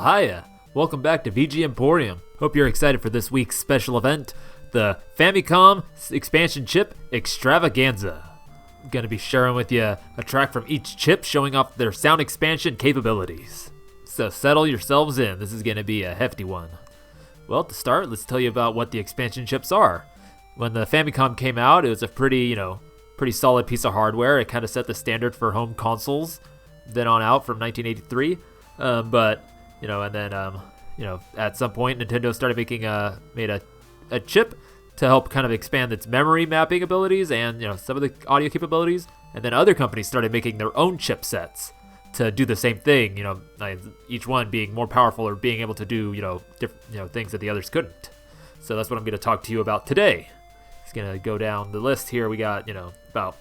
hiya! Welcome back to VG Emporium. Hope you're excited for this week's special event, the Famicom expansion chip Extravaganza. I'm gonna be sharing with you a track from each chip showing off their sound expansion capabilities. So settle yourselves in, this is gonna be a hefty one. Well, to start, let's tell you about what the expansion chips are. When the Famicom came out, it was a pretty solid piece of hardware. It kind of set the standard for home consoles then on out from 1983. At some point, Nintendo started made a chip to help kind of expand its memory mapping abilities and some of the audio capabilities. And then other companies started making their own chipsets to do the same thing. Each one being more powerful or being able to do different things that the others couldn't. So that's what I'm going to talk to you about today. It's going to go down the list here. We got about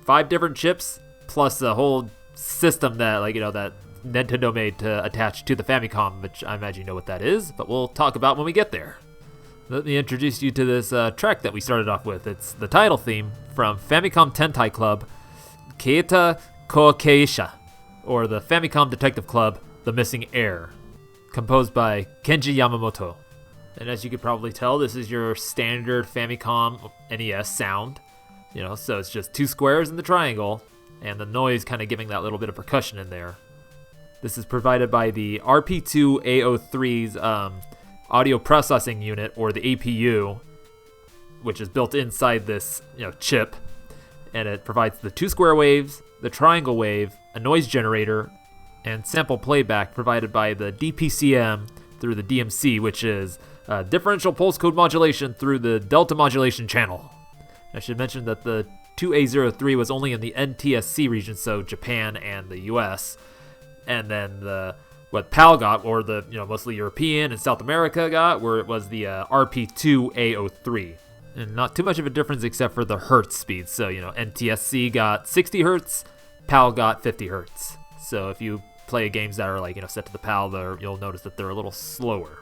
5 different chips plus a whole system that that Nintendo made to attach to the Famicom, which I imagine you know what that is, but we'll talk about when we get there. Let me introduce you to this track that we started off with. It's the title theme from Famicom Tantei Club, Keita Kokeisha, or the Famicom Detective Club, The Missing Heir, composed by Kenji Yamamoto. And as you could probably tell, this is your standard Famicom NES sound. So it's just 2 squares in the triangle, and the noise kind of giving that little bit of percussion in there. This is provided by the RP2A03's audio processing unit, or the APU, which is built inside this chip, and it provides the 2 square waves, the triangle wave, a noise generator, and sample playback provided by the DPCM through the DMC, which is differential pulse code modulation through the delta modulation channel. I should mention that the 2A03 was only in the NTSC region, so Japan and the US. And then what PAL got, or the mostly European and South America got, where it was the RP2A03. And not too much of a difference except for the hertz speed. So NTSC got 60 hertz, PAL got 50 hertz. So if you play games that are set to the PAL, you'll notice that they're a little slower.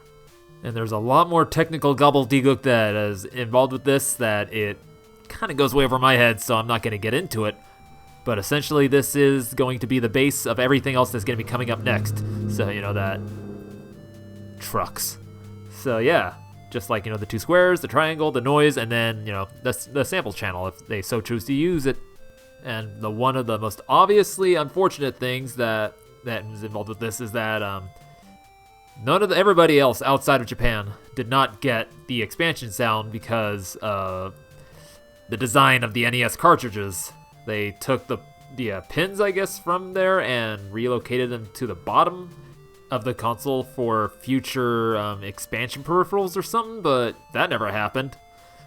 And there's a lot more technical gobbledygook that is involved with this that it kind of goes way over my head, so I'm not going to get into it. But essentially, this is going to be the base of everything else that's going to be coming up next. So, that trucks. So, yeah, just like, the 2 squares, the triangle, the noise, and then, the sample channel if they so choose to use it. And one of the most obviously unfortunate things that is involved with this is that everybody else outside of Japan did not get the expansion sound because of the design of the NES cartridges. They took the pins, I guess, from there and relocated them to the bottom of the console for future expansion peripherals or something, but that never happened,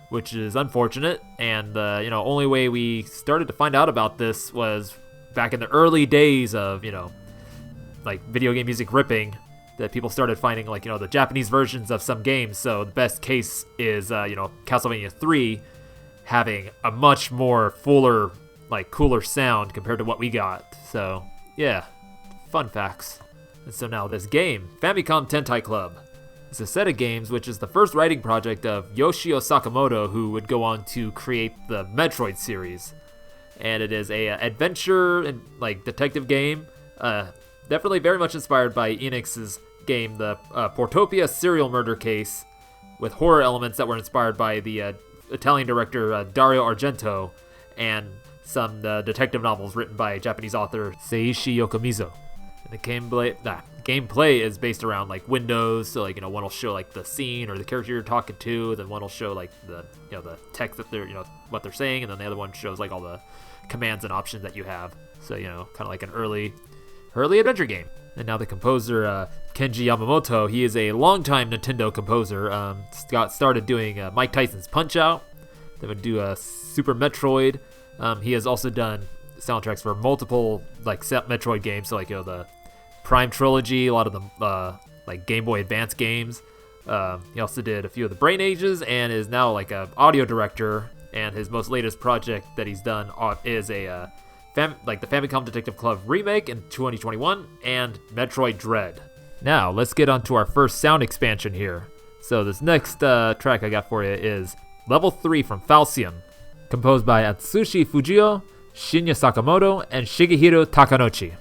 which is unfortunate. And only way we started to find out about this was back in the early days of video game music ripping, that people started finding the Japanese versions of some games. So the best case is Castlevania 3 having a much more fuller, cooler sound compared to what we got. So yeah, fun facts. And so now this game, Famicom Tantei Club, is a set of games which is the first writing project of Yoshio Sakamoto, who would go on to create the Metroid series. And it is a adventure and detective game, definitely very much inspired by Enix's game, the Portopia serial murder case, with horror elements that were inspired by the Italian director Dario Argento, and some detective novels written by Japanese author Seishi Yokomizo. And the gameplay is based around windows, so one will show the scene or the character you're talking to, then one will show the text that they're what they're saying, and then the other one shows all the commands and options that you have. So kind of like an early adventure game. And now the composer Kenji Yamamoto, he is a longtime Nintendo composer. Got started doing Mike Tyson's Punch-Out!, then would do Super Metroid. He has also done soundtracks for multiple Metroid games, so the Prime Trilogy, a lot of the Game Boy Advance games. He also did a few of the Brain Ages and is now a audio director. And his most latest project that he's done is the Famicom Detective Club remake in 2021 and Metroid Dread. Now let's get on to our first sound expansion here. So this next track I got for you is Level 3 from Falsion, composed by Atsushi Fujio, Shinya Sakamoto, and Shigehiro Takanouchi.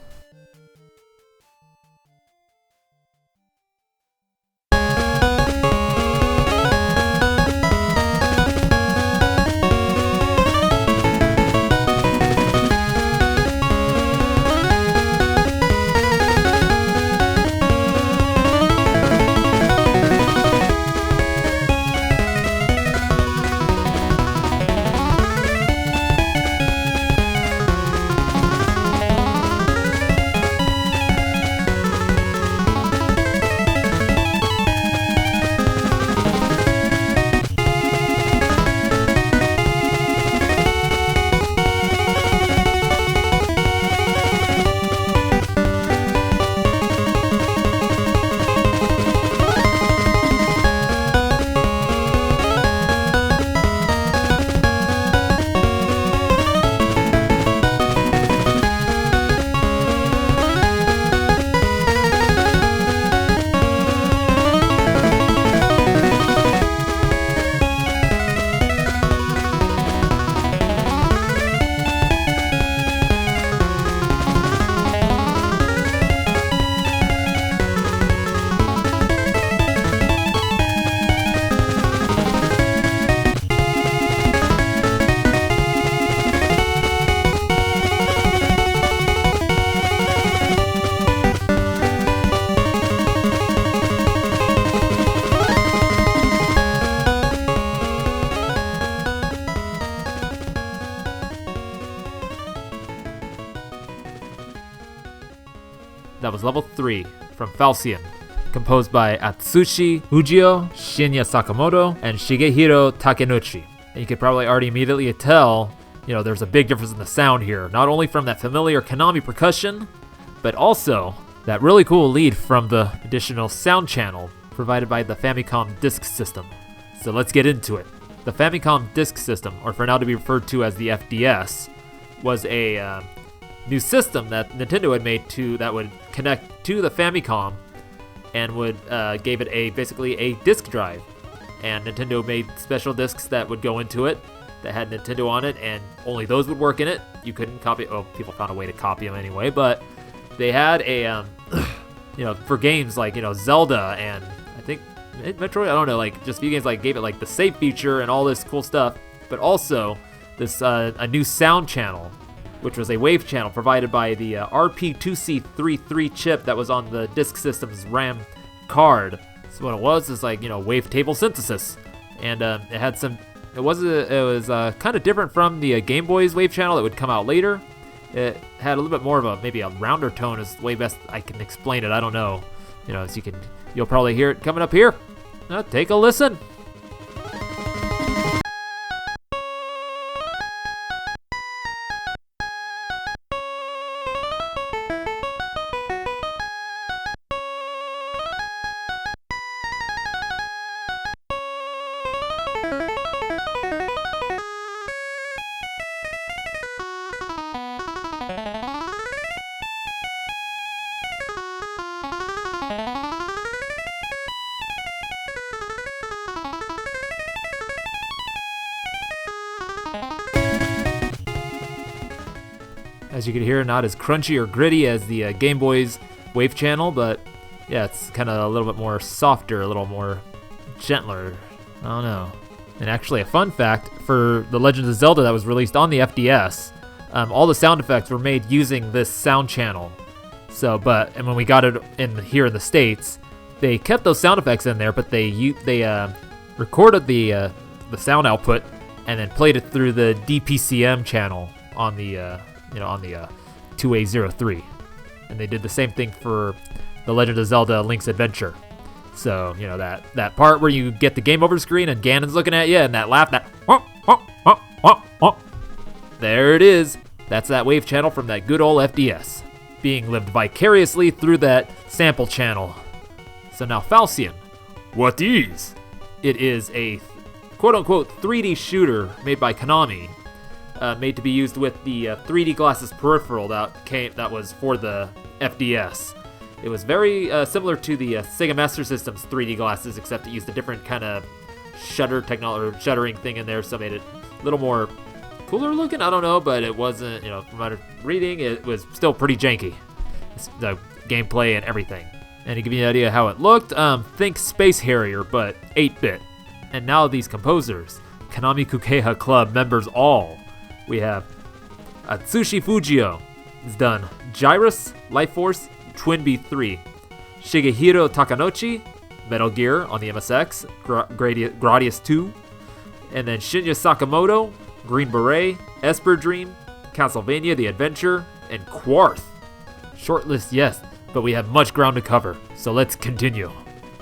was level 3 from Falsion, composed by Atsushi, Fujio, Shinya Sakamoto, and Shigehiro Takenouchi. And you could probably already immediately tell, there's a big difference in the sound here, not only from that familiar Konami percussion, but also that really cool lead from the additional sound channel provided by the Famicom disk system. So let's get into it. The Famicom disk system, or for now to be referred to as the FDS, was a new system that Nintendo had made that would connect to the Famicom and would gave it basically a disk drive. And Nintendo made special discs that would go into it that had Nintendo on it, and only those would work in it. You couldn't copy. Well, people found a way to copy them anyway, but they had a for games like Zelda and I think Metroid, I don't know, like just few games like gave it like the save feature and all this cool stuff, but also this a new sound channel, which was a wave channel provided by the RP2C33 chip that was on the disk system's RAM card. So what it was is like wavetable synthesis, and it had some. It was kind of different from the Game Boy's wave channel that would come out later. It had a little bit more of maybe a rounder tone is the way best I can explain it. I don't know. As you'll probably hear it coming up here. Take a listen. As you can hear, not as crunchy or gritty as the Game Boy's wave channel, but yeah, it's kind of a little bit more softer, a little more gentler. I don't know. And actually, a fun fact for The Legend of Zelda that was released on the FDS, all the sound effects were made using this sound channel. And when we got it here in the States, they kept those sound effects in there, but they recorded the sound output and then played it through the DPCM channel on the on the 2A03, and they did the same thing for The Legend of Zelda: Link's Adventure. So that part where you get the game over screen and Ganon's looking at you and that laugh, there it is. That's that wave channel from that good old FDS, being lived vicariously through that sample channel. So now Falsion, what is? It is a quote-unquote 3D shooter made by Konami. Made to be used with the 3D glasses peripheral that was for the FDS. It was very similar to the Sega Master System's 3D glasses, except it used a different kind of shuttering thing in there, so it made it a little more cooler looking. I don't know, but it wasn't. From my reading, it was still pretty janky. The gameplay and everything. And to give you an idea how it looked, think Space Harrier, but 8-bit. And now these composers, Konami Kukeha Club members all. We have Atsushi Fujio, has done Gyrus, Life Force, Twin B3. Shigehiro Takanouchi, Metal Gear on the MSX, Gradius 2. And then Shinya Sakamoto, Green Beret, Esper Dream, Castlevania The Adventure, and Quarth. Short list, yes, but we have much ground to cover, so let's continue.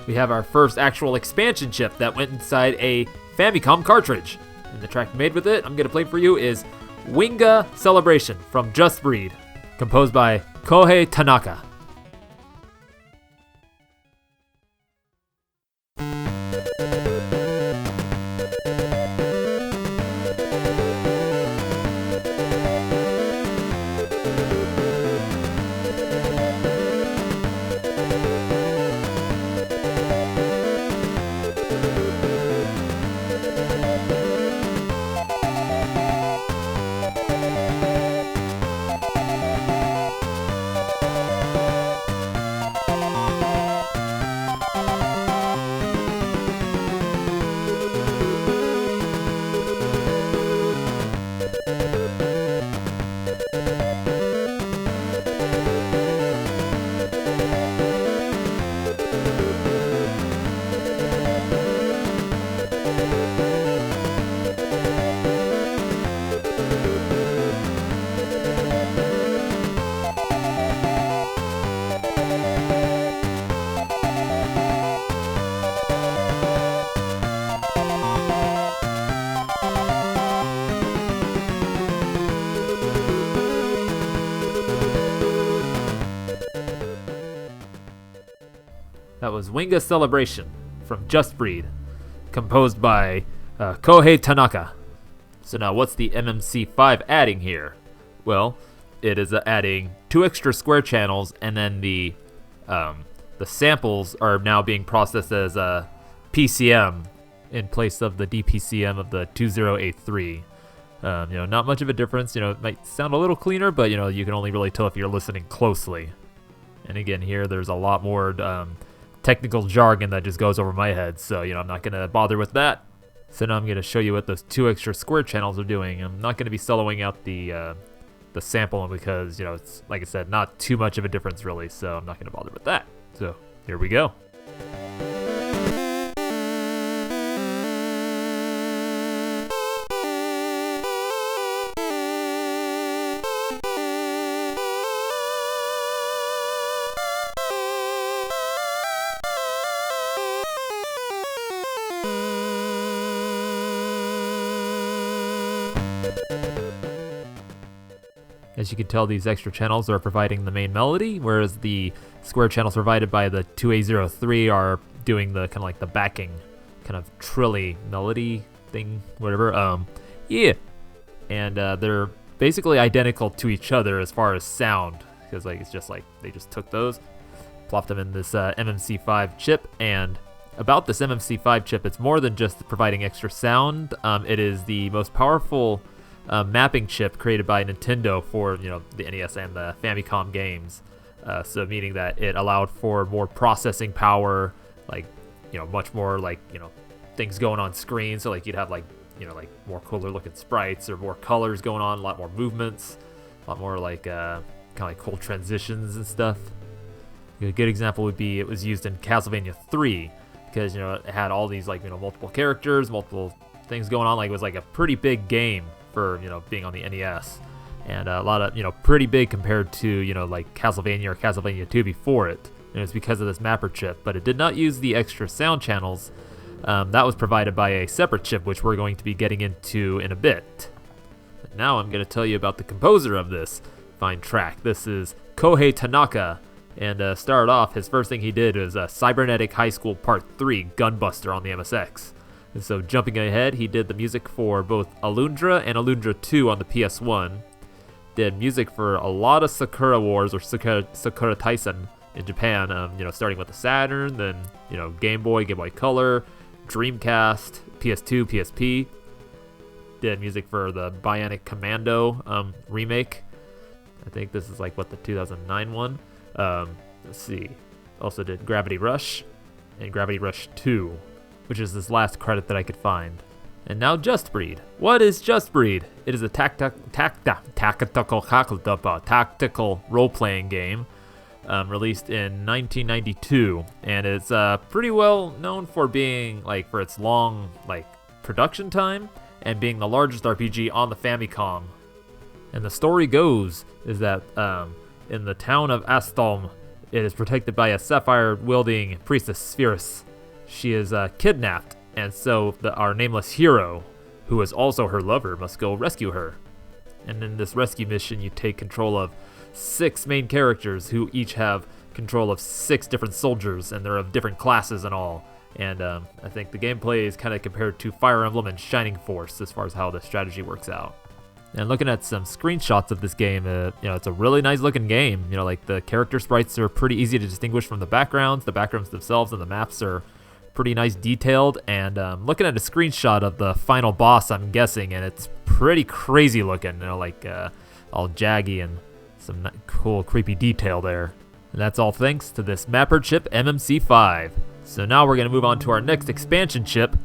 We have our first actual expansion chip that went inside a Famicom cartridge. And the track made with it, I'm going to play for you, is Winga Celebration from Just Breed, composed by Kohei Tanaka. That was Winga Celebration from Just Breed, composed by Kohei Tanaka. So now what's the MMC5 adding here? Well, it is adding 2 extra square channels, and then the samples are now being processed as a PCM in place of the DPCM of the 2083. Not much of a difference. It might sound a little cleaner, but you can only really tell if you're listening closely. And again, here there's a lot more technical jargon that just goes over my head, so I'm not gonna bother with that. So now I'm gonna show you what those 2 extra square channels are doing. I'm not gonna be soloing out the sample because it's, like I said, not too much of a difference really, so I'm not gonna bother with that. So here we go. As you can tell, these extra channels are providing the main melody, whereas the square channels provided by the 2A03 are doing the kind of like the backing, kind of trilly melody thing, whatever. Yeah, and they're basically identical to each other as far as sound, because like it's just like they just took those, plopped them in this MMC5 chip. And about this MMC5 chip, it's more than just providing extra sound. It is the most powerful mapping chip created by Nintendo for the NES and the Famicom games. So meaning that it allowed for more processing power, like much more like things going on screen. So like you'd have like more cooler looking sprites or more colors going on, a lot more movements, a lot more like kind of like cool transitions and stuff. A good example would be it was used in Castlevania 3 because it had all these like multiple characters, multiple things going on. Like it was like a pretty big game for being on the NES, and a lot of pretty big compared to like Castlevania or Castlevania 2 before it. And it's because of this mapper chip, but it did not use the extra sound channels. That was provided by a separate chip, which we're going to be getting into in a bit. But now I'm going to tell you about the composer of this fine track. This is Kohei Tanaka, and started off, his first thing he did was Cybernetic High School Part 3 Gunbuster on the MSX. And so jumping ahead, he did the music for both Alundra and Alundra 2 on the PS1. Did music for a lot of Sakura Wars or Sakura Taisen in Japan, starting with the Saturn, then Game Boy, Game Boy Color, Dreamcast, PS2, PSP. Did music for the Bionic Commando remake. I think this is like the 2009 one. Let's see. Also did Gravity Rush and Gravity Rush 2, which is this last credit that I could find. And now Just Breed. What is Just Breed? It is a tactical role-playing game released in 1992, and it's pretty well known for being for its long production time and being the largest RPG on the Famicom. And the story goes is that in the town of Astolm, it is protected by a sapphire-wielding priestess Spherus. She is kidnapped, and so our nameless hero, who is also her lover, must go rescue her. And in this rescue mission, you take control of 6 main characters who each have control of 6 different soldiers, and they're of different classes and all. And I think the gameplay is kind of compared to Fire Emblem and Shining Force as far as how the strategy works out. And looking at some screenshots of this game, it's a really nice looking game. The character sprites are pretty easy to distinguish from the backgrounds. The backgrounds themselves and the maps are pretty nice detailed. And looking at a screenshot of the final boss, I'm guessing, and it's pretty crazy looking, all jaggy and some cool creepy detail there. And that's all thanks to this mapper chip MMC5. So now we're going to move on to our next expansion chip,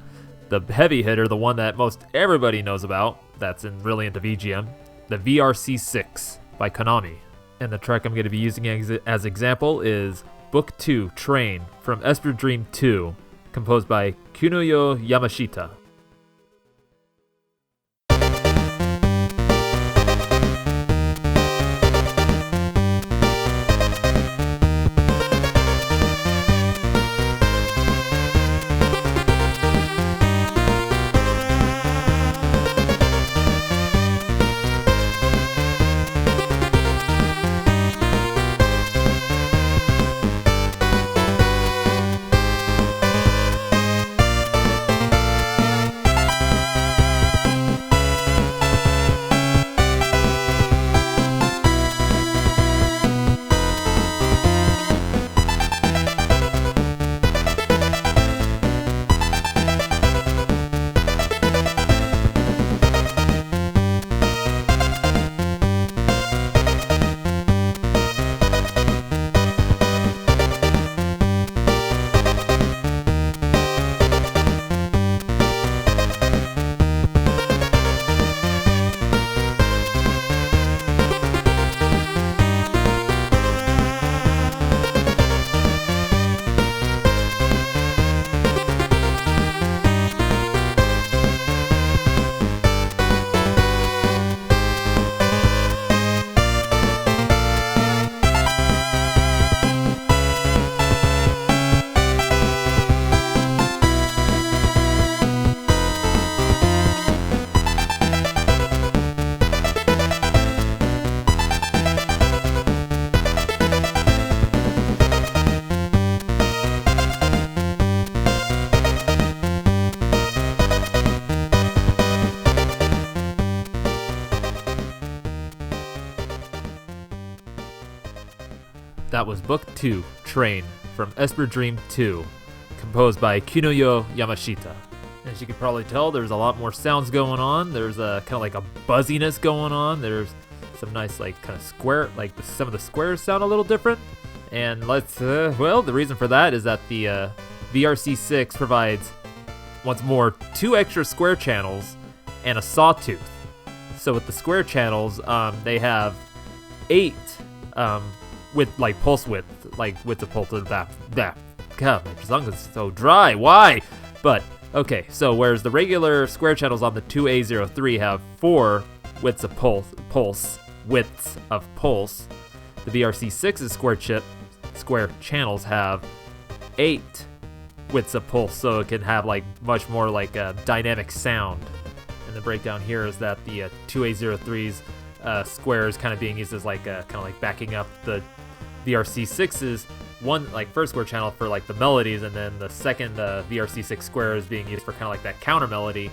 the heavy hitter, the one that most everybody knows about, that's really into VGM, the VRC6 by Konami. And the track I'm going to be using as example is Book 2 Train from Esper Dream 2, composed by Kinuyo Yamashita. was Book 2, Train, from Esper Dream 2, composed by Kinuyo Yamashita. As you can probably tell, there's a lot more sounds going on. There's a kind of like a buzziness going on. There's some nice like kind of square, like some of the squares sound a little different. And well, the reason for that is that the VRC6 provides, once more, 2 extra square channels and a sawtooth. So with the square channels, they have 8 with like pulse width, like width of pulse of that. God, my tongue is so dry. Why? But okay, so whereas the regular square channels on the 2A03 have 4 widths of pulse, the VRC6's square channels have 8 widths of pulse, so it can have like much more like a dynamic sound. And the breakdown here is that the 2A03's square is kind of being used as like kind of like backing up the VRC6's one like first square channel for like the melodies, and then the second VRC6 square is being used for kind of like that counter melody.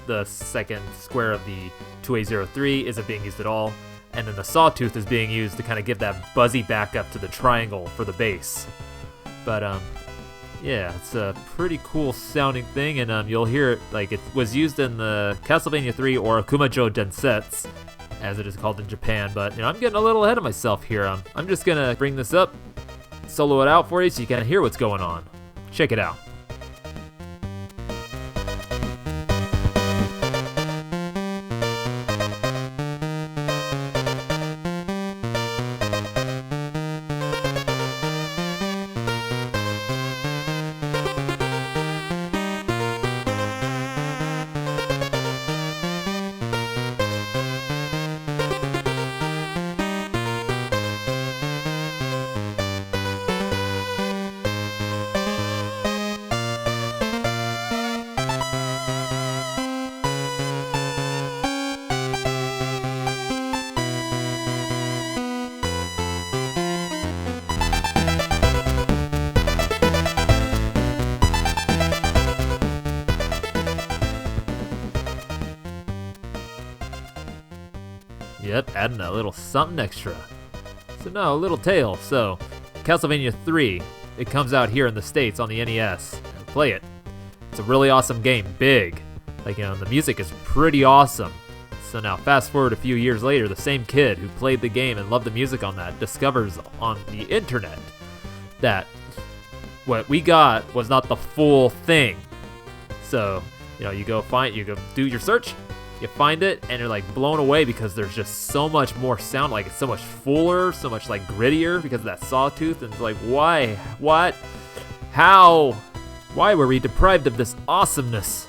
The second square of the 2A03 isn't being used at all, and then the sawtooth is being used to kind of give that buzzy backup to the triangle for the bass. But yeah, it's a pretty cool sounding thing, and you'll hear it like it was used in the Castlevania 3 or Akumajo Densetsu, as it is called in Japan. But you know, I'm getting a little ahead of myself here. I'm just gonna bring this up, solo it out for you so you can hear what's going on. Check it out. Yep, adding a little something extra. So now a little tale. So, Castlevania 3, it comes out here in the States on the NES. Play it. It's a really awesome game, big. Like, you know, the music is pretty awesome. So now fast forward a few years later, the same kid who played the game and loved the music on that discovers on the internet that what we got was not the full thing. So, you know, you go do your search, you find it, and you're like blown away because there's just so much more sound. Like, it's so much fuller, so much like grittier because of that sawtooth. And it's like, why? What? How? Why were we deprived of this awesomeness?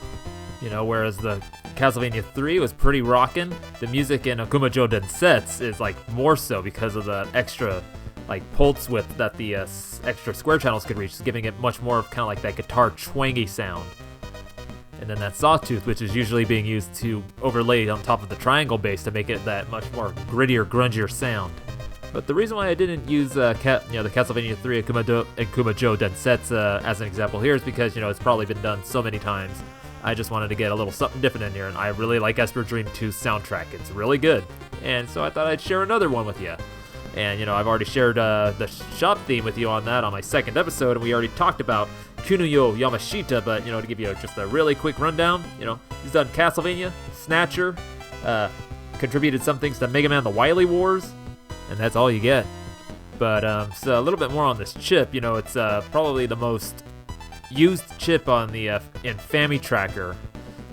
You know, whereas the Castlevania 3 was pretty rockin', the music in Akumajo Densetsu is like more so because of the extra like pulse width that the extra square channels could reach, giving it much more of kind of like that guitar twangy sound. And then that sawtooth, which is usually being used to overlay on top of the triangle bass to make it that much more grittier, grungier sound. But the reason why I didn't use the Castlevania 3 Akumajo Densetsu as an example here is because, you know, it's probably been done so many times. I just wanted to get a little something different in here, and I really like Esper Dream 2's soundtrack. It's really good. And so I thought I'd share another one with you. And, you know, I've already shared the shop theme with you on that on my second episode, and we already talked about Kinuyo Yamashita, but, you know, to give you just a really quick rundown, you know, he's done Castlevania, Snatcher, contributed some things to Mega Man The Wily Wars, and that's all you get. But, so a little bit more on this chip, you know, it's probably the most used chip on the in Famitracker.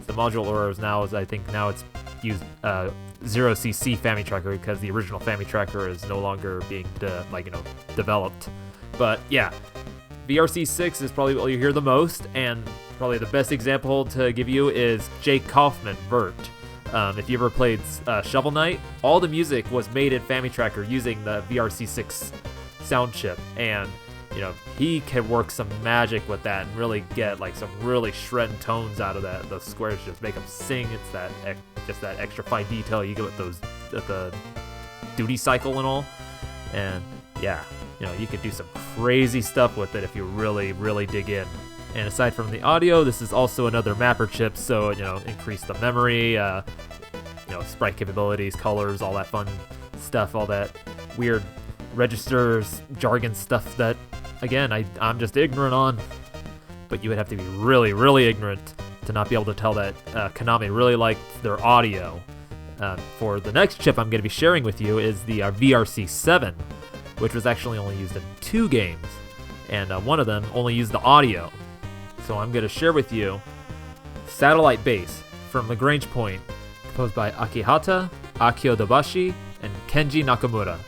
The module orders now is, I think now it's used 0cc Famitracker because the original Famitracker is no longer being developed. But yeah, VRC6 is probably what you hear the most, and probably the best example to give you is Jake Kaufman Vert. If you ever played Shovel Knight, all the music was made in Famitracker using the VRC6 sound chip, and you know, he can work some magic with that and really get like some really shredding tones out of that. Those squares just make them sing. It's that just that extra fine detail you get with those the duty cycle and all. And yeah, you know, you could do some crazy stuff with it if you really, really dig in. And aside from the audio, this is also another mapper chip, so you know, increase the memory, you know, sprite capabilities, colors, all that fun stuff, all that weird registers, jargon stuff that, again, I'm just ignorant on. But you would have to be really, really ignorant to not be able to tell that Konami really liked their audio. For the next chip I'm going to be sharing with you is the VRC7, which was actually only used in 2 games, and one of them only used the audio. So I'm going to share with you Sattelite Bass from Lagrange Point, composed by Hata, Akio Dobashi, and Kenji Nakamura.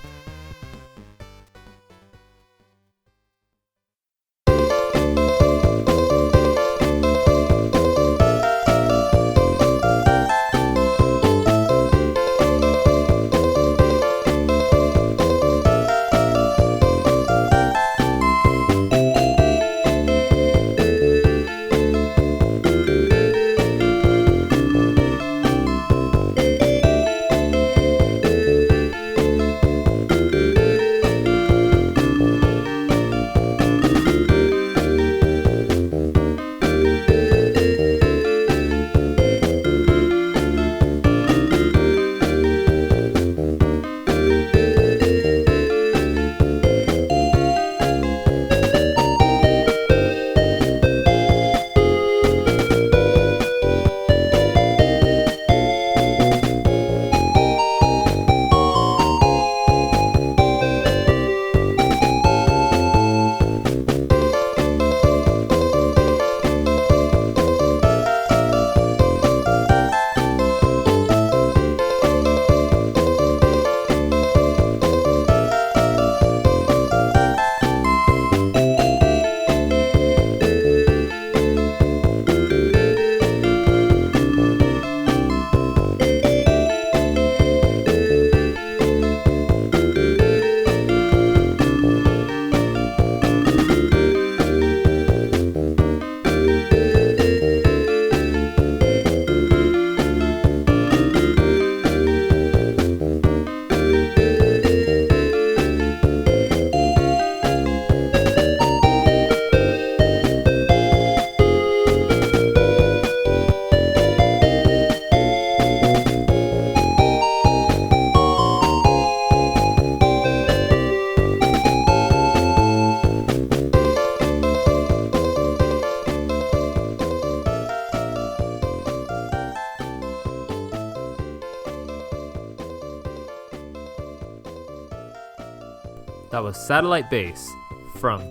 That was Sattelite Bass from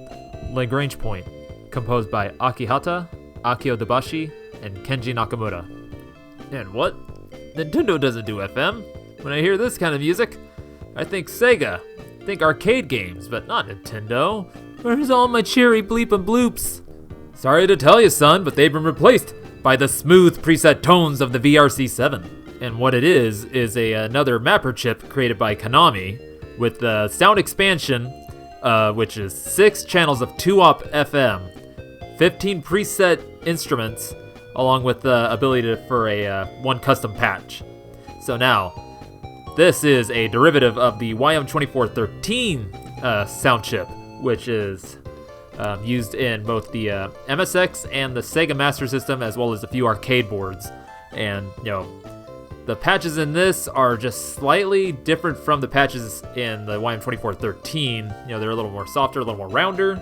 Lagrange Point, composed by Hata, Akio Dobashi, and Kenji Nakamura. And what? Nintendo doesn't do FM. When I hear this kind of music, I think Sega. I think arcade games, but not Nintendo. Where's all my cheery bleep and bloops? Sorry to tell you, son, but they've been replaced by the smooth preset tones of the VRC7. And what it is another mapper chip created by Konami with the sound expansion, which is 6 channels of 2-op FM, 15 preset instruments, along with the ability for a 1 custom patch. So now, this is a derivative of the YM2413 sound chip, which is used in both the MSX and the Sega Master System, as well as a few arcade boards. And, the patches in this are just slightly different from the patches in the YM2413. They're a little more softer, a little more rounder.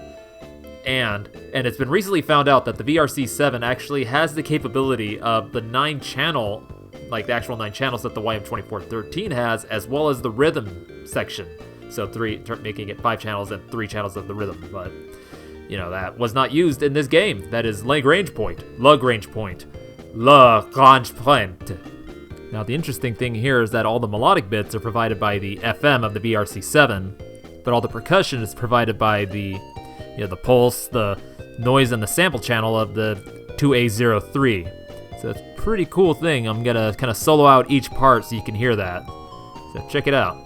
And it's been recently found out that the VRC7 actually has the capability of the 9-channel, like the actual 9 channels that the YM2413 has, as well as the rhythm section. So making it 5 channels and 3 channels of the rhythm. But, that was not used in this game. That is Lagrange Point. Lagrange Point. Lagrange Point. Now, the interesting thing here is that all the melodic bits are provided by the FM of the VRC7, but all the percussion is provided by the pulse, the noise, and the sample channel of the 2A03. So it's a pretty cool thing. I'm gonna kind of solo out each part so you can hear that. So check it out.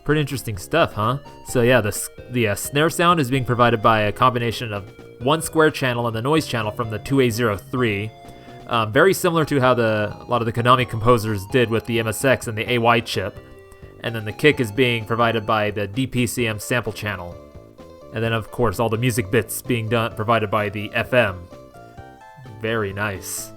Pretty interesting stuff, huh? So yeah, the snare sound is being provided by a combination of one square channel and the noise channel from the 2A03. Very similar to how a lot of the Konami composers did with the MSX and the AY chip. And then the kick is being provided by the DPCM sample channel. And then of course all the music bits being provided by the FM. Very nice.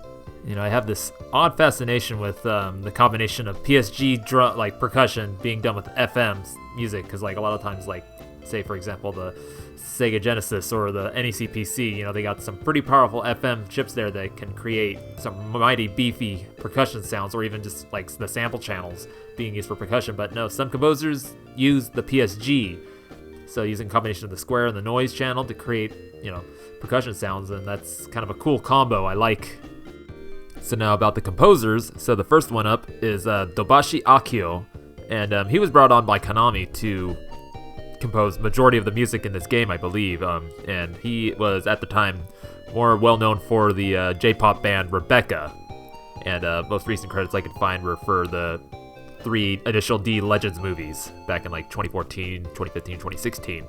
You know, I have this odd fascination with the combination of PSG percussion being done with FM music, because like a lot of times, like say for example the Sega Genesis or the NEC PC, you know, they got some pretty powerful FM chips there that can create some mighty beefy percussion sounds, or even just like the sample channels being used for percussion. But no, some composers use the PSG, so using a combination of the square and the noise channel to create, you know, percussion sounds, and that's kind of a cool combo I like. So now about the composers. So the first one up is Dobashi Akio, and he was brought on by Konami to compose majority of the music in this game, I believe. And he was at the time more well known for the J-pop band Rebecca, and most recent credits I could find were for the 3 Initial D Legends movies back in like 2014, 2015, 2016,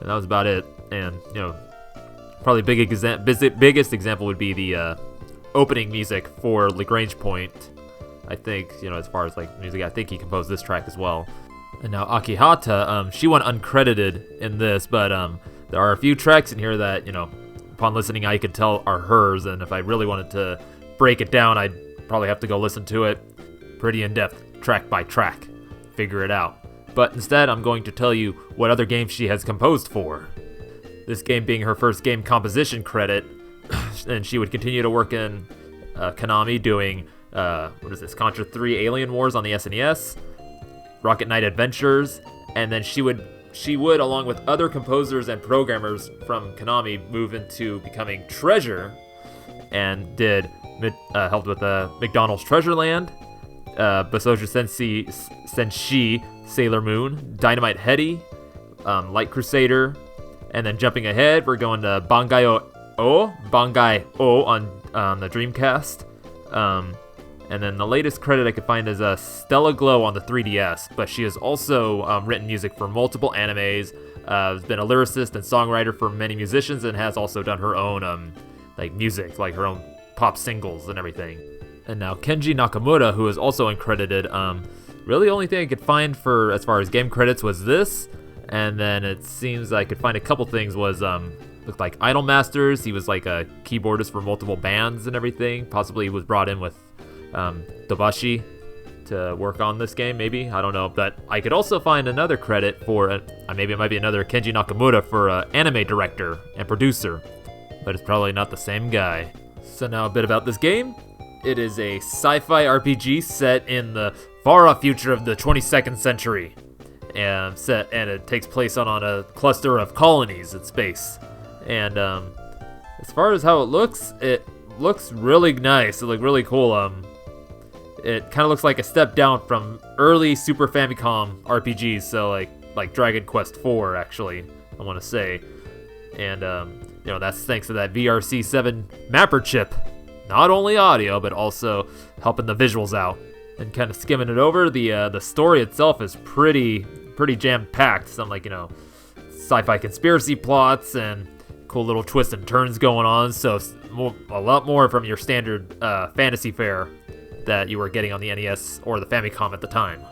and that was about it. And you know, probably biggest example would be the opening music for Lagrange Point. I think, you know, as far as like music, I think he composed this track as well. And now Hata, she went uncredited in this, but there are a few tracks in here that, you know, upon listening I could tell are hers, and if I really wanted to break it down, I'd probably have to go listen to it pretty in-depth, track by track, figure it out. But instead, I'm going to tell you what other games she has composed for. This game being her first game composition credit, and she would continue to work in Konami doing, Contra 3 Alien Wars on the SNES, Rocket Knight Adventures, and then she would, along with other composers and programmers from Konami, move into becoming Treasure, and helped with McDonald's Treasure Land, Basoju Senshi, Sailor Moon, Dynamite Heady, Light Crusader, and then jumping ahead, we're going to Bangai O on the Dreamcast. And then the latest credit I could find is Stella Glow on the 3DS, but she has also written music for multiple animes, has been a lyricist and songwriter for many musicians, and has also done her own music, like her own pop singles and everything. And now Kenji Nakamura, who is also uncredited, really the only thing I could find for as far as game credits was this, and then it seems I could find a couple things was looked like Idol Masters. He was like a keyboardist for multiple bands and everything. Possibly he was brought in with Dobashi to work on this game, maybe, I don't know. But I could also find another credit for maybe it might be another Kenji Nakamura for anime director and producer, but it's probably not the same guy. So now a bit about this game. It is a sci-fi RPG set in the far-off future of the 22nd century, and it takes place on a cluster of colonies in space. And as far as how it looks really nice. It looks really cool. It kind of looks like a step down from early Super Famicom RPGs, so like Dragon Quest IV, actually, I want to say. And you know, that's thanks to that VRC7 mapper chip. Not only audio, but also helping the visuals out. And kind of skimming it over, the story itself is pretty jam-packed. Some sci-fi conspiracy plots and cool little twists and turns going on. So a lot more from your standard fantasy fare that you were getting on the NES or the Famicom at the time.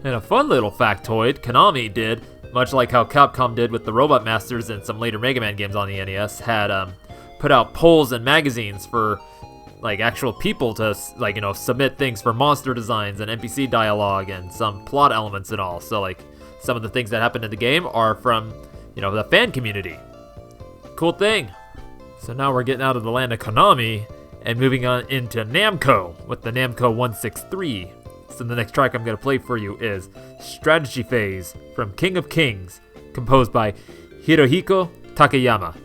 And a fun little factoid, Konami did, much like how Capcom did with the Robot Masters and some later Mega Man games on the NES, had put out polls and magazines for actual people to submit things for monster designs and NPC dialogue and some plot elements and all. So some of the things that happened in the game are from the fan community. Cool thing. So now we're getting out of the land of Konami and moving on into Namco with the Namco 163. So the next track I'm going to play for you is Strategy Phase from King of Kings, composed by Hirohiko Takayama.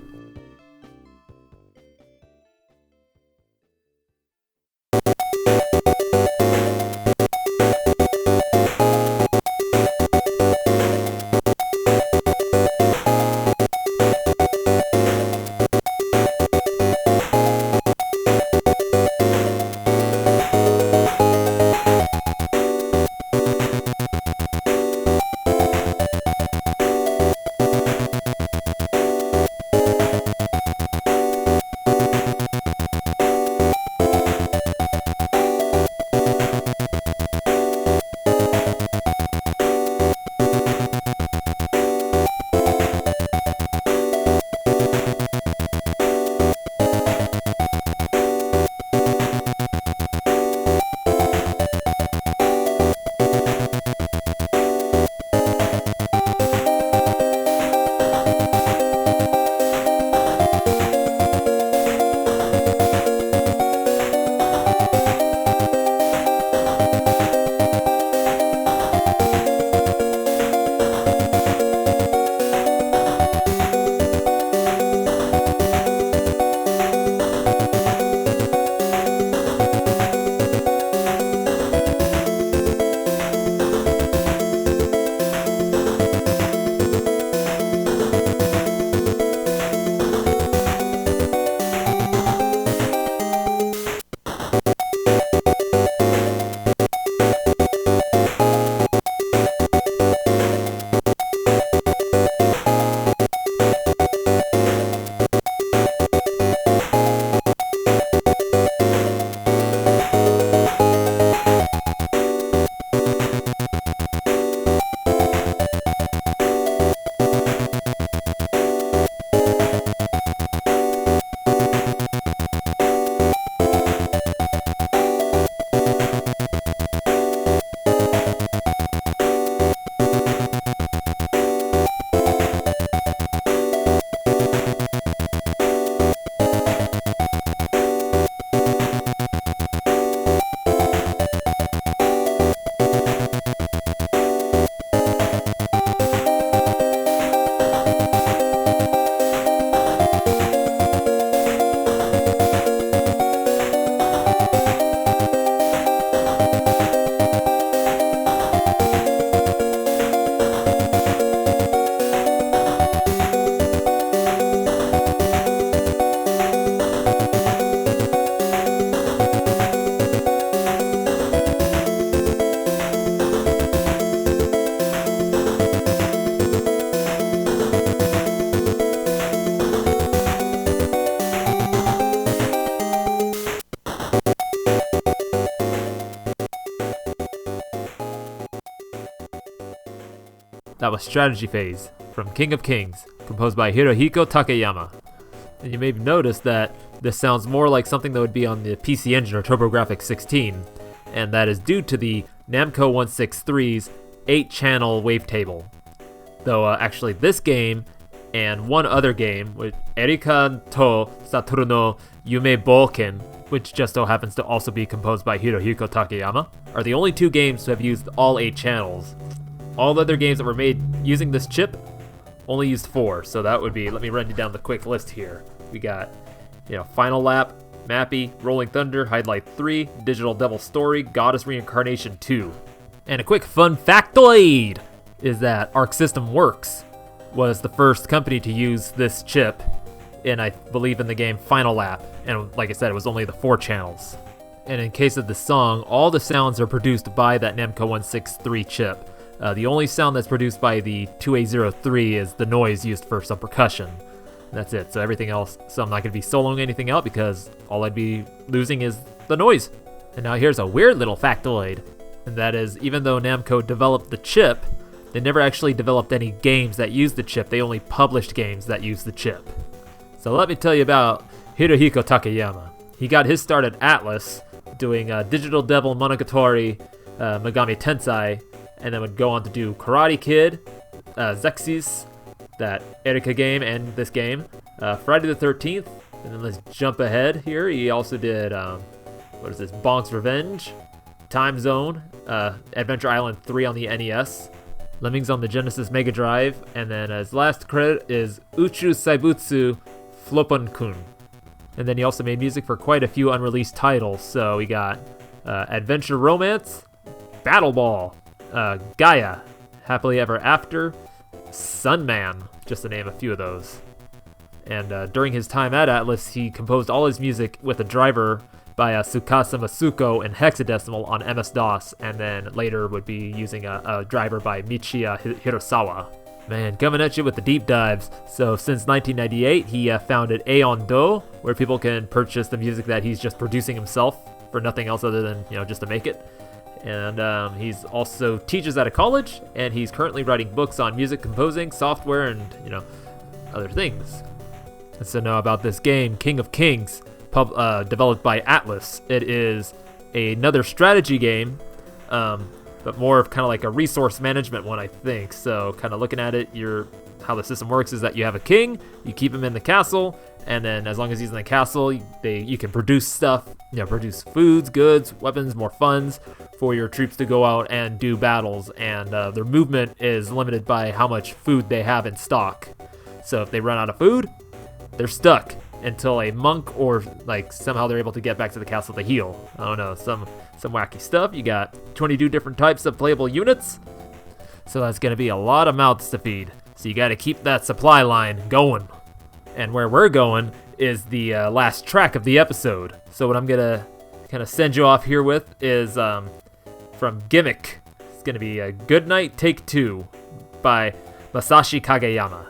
that was Strategy Phase from King of Kings, composed by Hirohiko Takayama. And you may have noticed that this sounds more like something that would be on the PC Engine or TurboGrafx 16, and that is due to the Namco 163's 8-channel wavetable. Though actually this game and one other game, with Erika to Satoru no Yume Boken, which just so happens to also be composed by Hirohiko Takayama, are the only 2 games to have used all 8 channels. All the other games that were made using this chip only used 4, so that would be, let me run you down the quick list here. We got, Final Lap, Mappy, Rolling Thunder, Highlight 3, Digital Devil Story, Goddess Reincarnation 2. And a quick fun factoid is that Arc System Works was the first company to use this chip in, I believe, in the game Final Lap. And like I said, it was only the 4 channels. And in case of the song, all the sounds are produced by that Namco 163 chip. The only sound that's produced by the 2A03 is the noise used for some percussion. That's it. So everything else, so I'm not going to be soloing anything out because all I'd be losing is the noise. And now here's a weird little factoid. And that is, even though Namco developed the chip, they never actually developed any games that used the chip. They only published games that used the chip. So let me tell you about Hirohiko Takayama. He got his start at Atlus, doing Digital Devil Monogatari, Megami Tensei, and then would go on to do Karate Kid, Zexys, that Erika game, and this game, Friday the 13th, and then let's jump ahead here. He also did, Bonk's Revenge, Time Zone, Adventure Island 3 on the NES, Lemmings on the Genesis Mega Drive, and then his last credit is Uchu Saibutsu Floppon-kun. And then he also made music for quite a few unreleased titles, so we got Adventure Romance, Battle Ball, Gaia, Happily Ever After, Sunman, just to name a few of those. And during his time at Atlus, he composed all his music with a driver by Tsukasa Masuko in hexadecimal on MS-DOS, and then later would be using a driver by Michiya Hirasawa. Man, coming at you with the deep dives. So since 1998, he founded Aeon Do, where people can purchase the music that he's just producing himself for nothing else other than, just to make it. And he's also teaches at a college, and he's currently writing books on music composing, software, and, other things. And so now about this game, King of Kings, developed by Atlus. It is another strategy game, but more of kind of like a resource management one, I think. So kind of looking at it, how the system works is that you have a king, you keep him in the castle, and then as long as he's in the castle, you can produce stuff, produce foods, goods, weapons, more funds for your troops to go out and do battles, and their movement is limited by how much food they have in stock. So if they run out of food, they're stuck until a monk or somehow they're able to get back to the castle to heal. I don't know, some wacky stuff. You got 22 different types of playable units, so that's going to be a lot of mouths to feed. So you got to keep that supply line going. And where we're going is the last track of the episode. So what I'm going to kind of send you off here with is from Gimmick. It's going to be a Good Night Take 2 by Masashi Kageyama.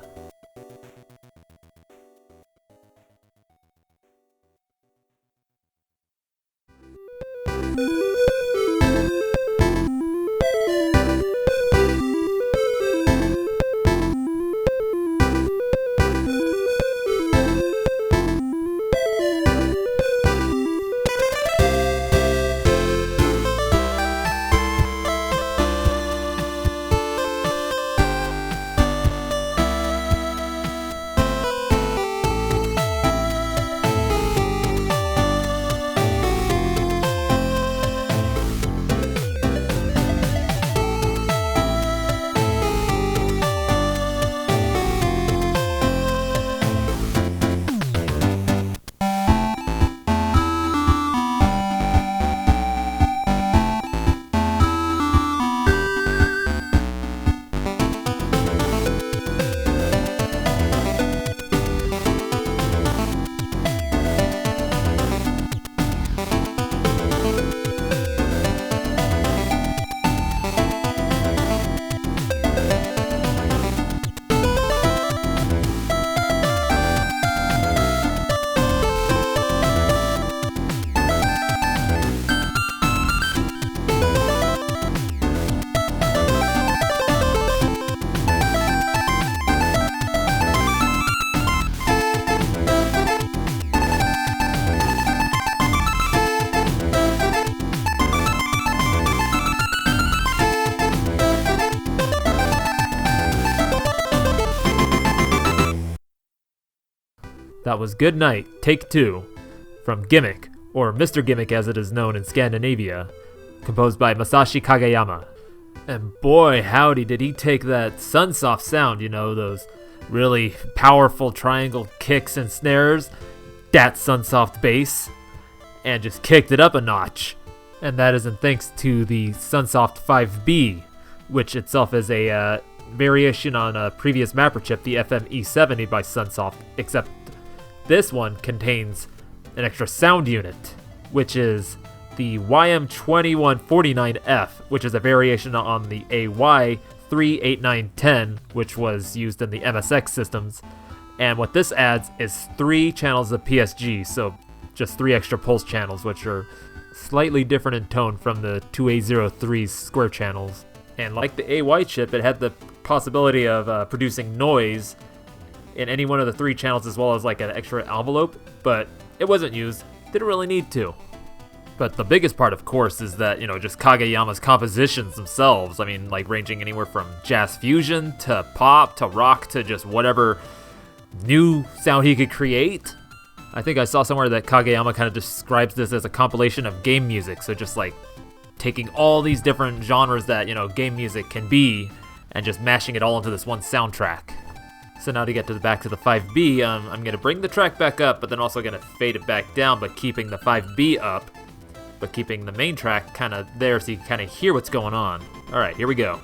That was Good Night, Take 2, from Gimmick, or Mr. Gimmick as it is known in Scandinavia, composed by Masashi Kageyama. And boy howdy did he take that Sunsoft sound, those really powerful triangle kicks and snares, that Sunsoft bass, and just kicked it up a notch. And that isn't thanks to the Sunsoft 5B, which itself is a variation on a previous mapper chip, the FME70 by Sunsoft, except this one contains an extra sound unit, which is the YM2149F, which is a variation on the AY38910, which was used in the MSX systems. And what this adds is 3 channels of PSG, so just 3 extra pulse channels, which are slightly different in tone from the 2A03's square channels. And like the AY chip, it had the possibility of producing noise in any one of the 3 channels, as well as like an extra envelope, but it wasn't used. Didn't really need to. But the biggest part, of course, is that, just Kageyama's compositions themselves. I mean, like ranging anywhere from jazz fusion to pop to rock to just whatever new sound he could create. I think I saw somewhere that Kageyama kind of describes this as a compilation of game music. So just like taking all these different genres that, game music can be and just mashing it all into this one soundtrack. So now to get back to the 5B, I'm going to bring the track back up, but then also going to fade it back down, but keeping the 5B up, but keeping the main track kind of there so you can kind of hear what's going on. All right, here we go.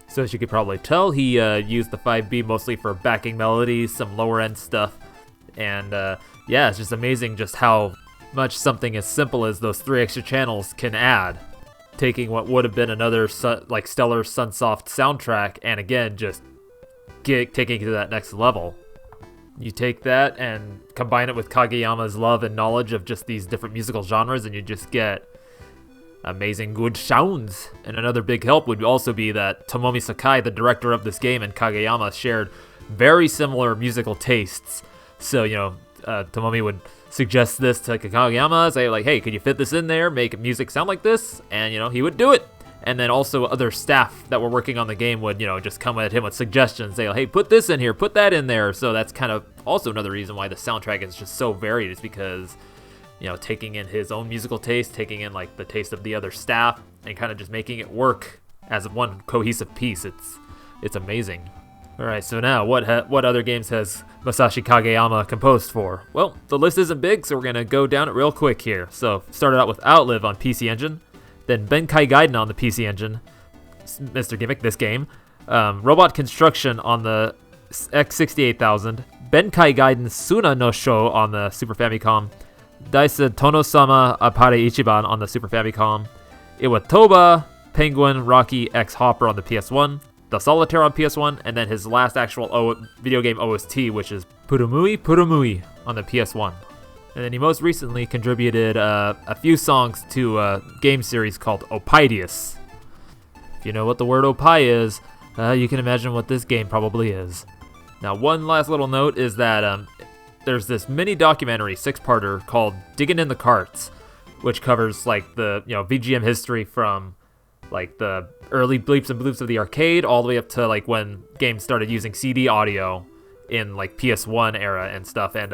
So as you could probably tell, he used the 5B mostly for backing melodies, some lower end stuff, and yeah, it's just amazing just how much something as simple as those 3 extra channels can add, taking what would have been another like stellar Sunsoft soundtrack, and again just taking it to that next level. You take that and combine it with Kageyama's love and knowledge of just these different musical genres, and you just get amazing good sounds. And another big help would also be that Tomomi Sakai, the director of this game, and Kageyama shared very similar musical tastes. So, Tomomi would suggest this to Kageyama, say like, hey, could you fit this in there, make music sound like this? And, he would do it. And then also other staff that were working on the game would, just come at him with suggestions, say, hey, put this in here, put that in there. So that's kind of also another reason why the soundtrack is just so varied, is because taking in his own musical taste, taking in like the taste of the other staff, and kind of just making it work as one cohesive piece. It's amazing. All right, so now what other games has Masashi Kageyama composed for? Well, the list isn't big, so we're gonna go down it real quick here. So started out with Outlive on PC Engine, then Benkai Gaiden on the PC Engine, Mr. Gimmick, this game, Robot Construction on the X68000, Benkai Gaiden Suna no Sho on the Super Famicom, Daisa Tono-sama Apare Ichiban on the Super Famicom, Iwatoba, Penguin, Rocky, X Hopper on the PS1, The Solitaire on PS1, and then his last actual video game OST, which is Purumui Purumui on the PS1. And then he most recently contributed a few songs to a game series called Opaidius. If you know what the word Opai is, you can imagine what this game probably is. Now, one last little note is that there's this mini documentary 6-parter called Diggin' in the Carts, which covers like the VGM history from like the early bleeps and bloops of the arcade all the way up to like when games started using CD audio in like PS1 era and stuff. And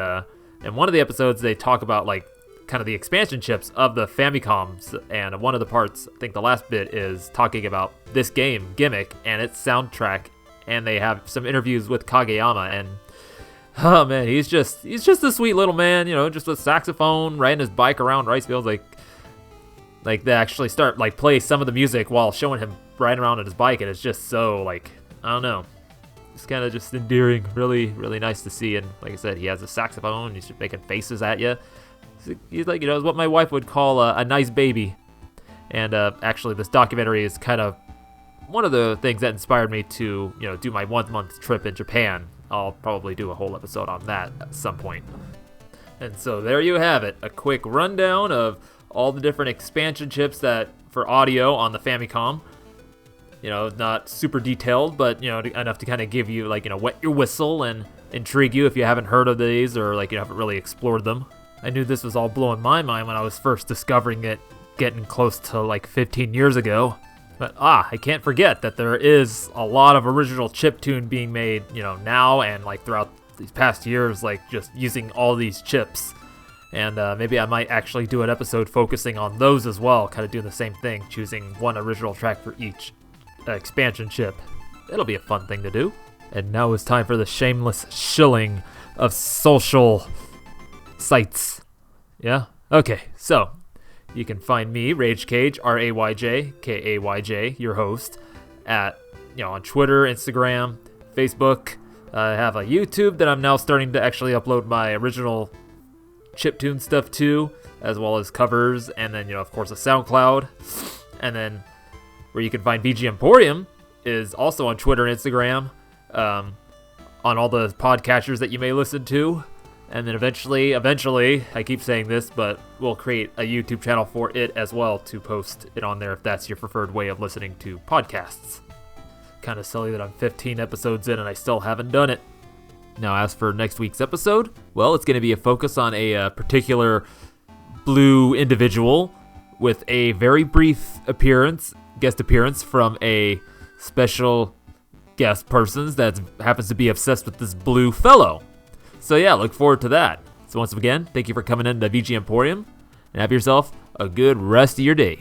in one of the episodes they talk about like kind of the expansion chips of the Famicoms, and one of the parts, I think the last bit, is talking about this game Gimmick and its soundtrack, and they have some interviews with Kageyama, and oh man, he's just a sweet little man, just with saxophone, riding his bike around rice fields, like they actually start like play some of the music while showing him riding around on his bike, and it's just so like, I don't know, it's kind of just endearing, really, really nice to see. And like I said, he has a saxophone, he's just making faces at you. He's like, what my wife would call a nice baby. And actually, this documentary is kind of one of the things that inspired me to, do my 1 month trip in Japan. I'll probably do a whole episode on that at some point. And so there you have it, a quick rundown of all the different expansion chips that for audio on the Famicom. Not super detailed, but enough to kind of give you like wet your whistle and intrigue you if you haven't heard of these or like you haven't really explored them. I knew this was all blowing my mind when I was first discovering it, getting close to like 15 years ago. But I can't forget that there is a lot of original chiptune being made, now and like throughout these past years, like just using all these chips. And maybe I might actually do an episode focusing on those as well, kind of doing the same thing, choosing one original track for each expansion chip. It'll be a fun thing to do. And now it's time for the shameless shilling of social sites. Yeah? Okay, so you can find me, Rage Cage, RAYJ, KAYJ, your host, at, on Twitter, Instagram, Facebook. I have a YouTube that I'm now starting to actually upload my original chiptune stuff to, as well as covers, and then, of course, a SoundCloud. And then where you can find VG Emporium is also on Twitter and Instagram, on all the podcatchers that you may listen to. And then eventually, I keep saying this, but we'll create a YouTube channel for it as well to post it on there if that's your preferred way of listening to podcasts. Kind of silly that I'm 15 episodes in and I still haven't done it. Now, as for next week's episode, well, it's going to be a focus on a particular blue individual with a very brief guest appearance from a special guest person that happens to be obsessed with this blue fellow. So yeah, look forward to that. So once again, thank you for coming in to VG Emporium, and have yourself a good rest of your day.